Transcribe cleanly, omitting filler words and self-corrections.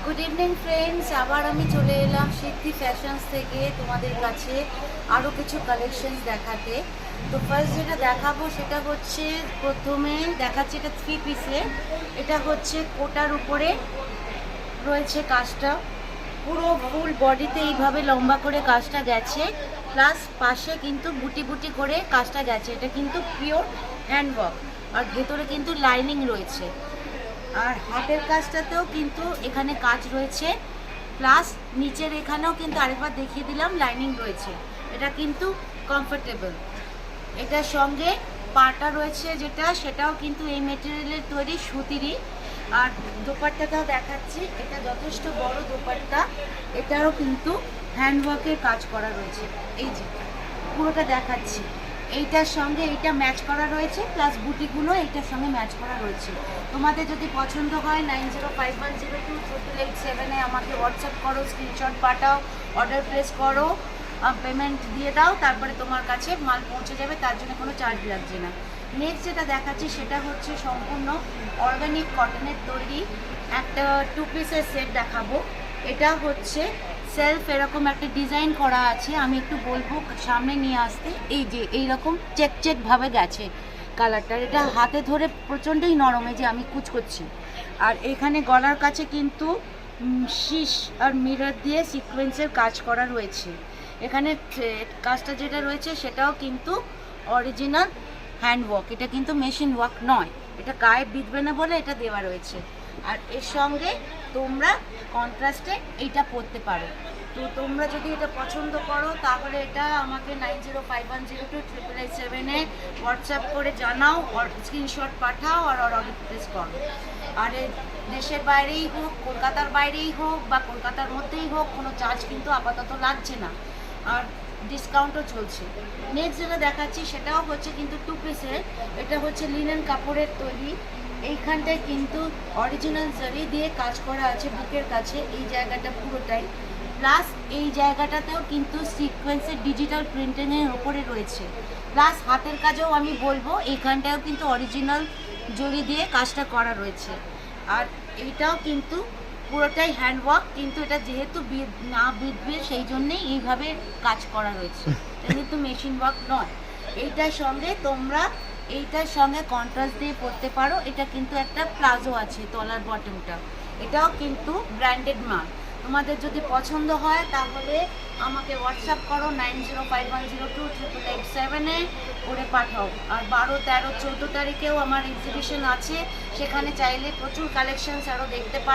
Good evening friends, আবার আমি চলে এলাম সিদ্ধি ফ্যাশনস থেকে তোমাদের কাছে আরও কিছু কালেকশনস দেখাতে। তো ফার্স্ট যেটা দেখাবো সেটা হচ্ছে, প্রথমে দেখাচ্ছি এটা 3 পিসে। এটা হচ্ছে কোটার উপরে রয়েছে কাজটা, পুরো ফুল বডিতে এইভাবে লম্বা করে কাজটা গেছে, প্লাস পাশে কিন্তু বুটি বুটি করে কাজটা গেছে। এটা কিন্তু পিওর হ্যান্ডওয়ার্ক, আর ভেতরে কিন্তু লাইনিং রয়েছে। আর হাতের কাজটাতেও কিন্তু এখানে কাজ রয়েছে, প্লাস নিচের এখানেও কিন্তু আরেকবার দেখিয়ে দিলাম লাইনিং রয়েছে। এটা কিন্তু কমফোর্টেবল। এটার সঙ্গে পাটা রয়েছে যেটা, সেটাও কিন্তু এই মেটেরিয়ালের তৈরি, সুতিরই। আর দোপাট্টাটাও দেখাচ্ছি, এটা যথেষ্ট বড় দোপাট্টা। এটারও কিন্তু হ্যান্ডওয়ার্কের কাজ করা রয়েছে। এই যে পুরোটা দেখাচ্ছি, এইটার সঙ্গে এইটা ম্যাচ করা রয়েছে, প্লাস বুটিগুলো এইটার সঙ্গে ম্যাচ করা রয়েছে। তোমাদের যদি পছন্দ হয় 9051028887-এ আমাকে হোয়াটসঅ্যাপ করো, স্ক্রিনশট পাঠাও, অর্ডার প্লেস করো, পেমেন্ট দিয়ে দাও, তারপরে তোমার কাছে মাল পৌঁছে যাবে, তার জন্য কোনো চার্জ লাগছে না। নেক্সট যেটা দেখাচ্ছি সেটা হচ্ছে সম্পূর্ণ অর্গানিক কটনের তৈরি একটা 2 পিসের সেট দেখাবো। এটা হচ্ছে সেলফ এরকম একটা ডিজাইন করা আছে, আমি একটু বলবো সামনে নিয়ে আসতে। এই যে এইরকম চেক চেক ভাবে গেছে কালারটা, এটা হাতে ধরে প্রচণ্ডই নরম, এই যে আমি কুচ করছি। আর এখানে গলার কাছে কিন্তু শীষ আর মিরর দিয়ে সিকোয়েন্সের কাজ করা রয়েছে। এখানে কাজটা যেটা রয়েছে সেটাও কিন্তু অরিজিনাল হ্যান্ডওয়ার্ক, এটা কিন্তু মেশিন ওয়ার্ক নয়। এটা গায়ে বিঁধবে না বলে এটা দেওয়া রয়েছে। আর এর সঙ্গে তোমরা কন্ট্রাস্টে এইটা পরতে পারো। তো তোমরা যদি এটা পছন্দ করো তাহলে এটা আমাকে 9051028887-এ হোয়াটসঅ্যাপ করে জানাও, আর স্ক্রিনশট পাঠাও, আর অর্ডার প্লেস করো। আর দেশের বাইরেই হোক, কলকাতার বাইরেই হোক বা কলকাতার মধ্যেই হোক, কোনো চার্জ কিন্তু আপাতত লাগছে না, আর ডিসকাউন্টও চলছে। নেক্সট যেটা দেখাচ্ছি সেটাও হচ্ছে কিন্তু 2 পিসের। এটা হচ্ছে লিনেন কাপড়ের তৈরি। এইখানটায় কিন্তু অরিজিনাল জারি দিয়ে কাজ করা আছে বুকের কাছে, এই জায়গাটা পুরোটাই, প্লাস এই জায়গাটাতেও কিন্তু সিকোয়েন্সের ডিজিটাল প্রিন্টিংয়ের ওপরে রয়েছে। প্লাস হাতের কাজেও আমি বলবো এইখানটাও কিন্তু অরিজিনাল জরি দিয়ে কাজটা করা রয়েছে। আর এইটাও কিন্তু পুরোটাই হ্যান্ডওয়ার্ক, কিন্তু এটা যেহেতু না বিঁধবে সেই জন্যেই এইভাবে কাজ করা রয়েছে, এটা কিন্তু মেশিন ওয়ার্ক নয়। এইটার সঙ্গে তোমরা এইটার সঙ্গে কন্ট্রাস্ট দিয়ে পরতে পারো। এটা কিন্তু একটা প্লাজো আছে তলার বটমটা, এটাও কিন্তু ব্র্যান্ডেড মাল। তোমাদের যদি পছন্দ হয় তাহলে আমাকে হোয়াটসঅ্যাপ করো 9051028887-এ করে পাঠাও। আর 12, 13, 14 তারিখেও আমার এক্সিবিশন আছে, সেখানে চাইলে প্রচুর কালেকশনস আরও দেখতে পারো।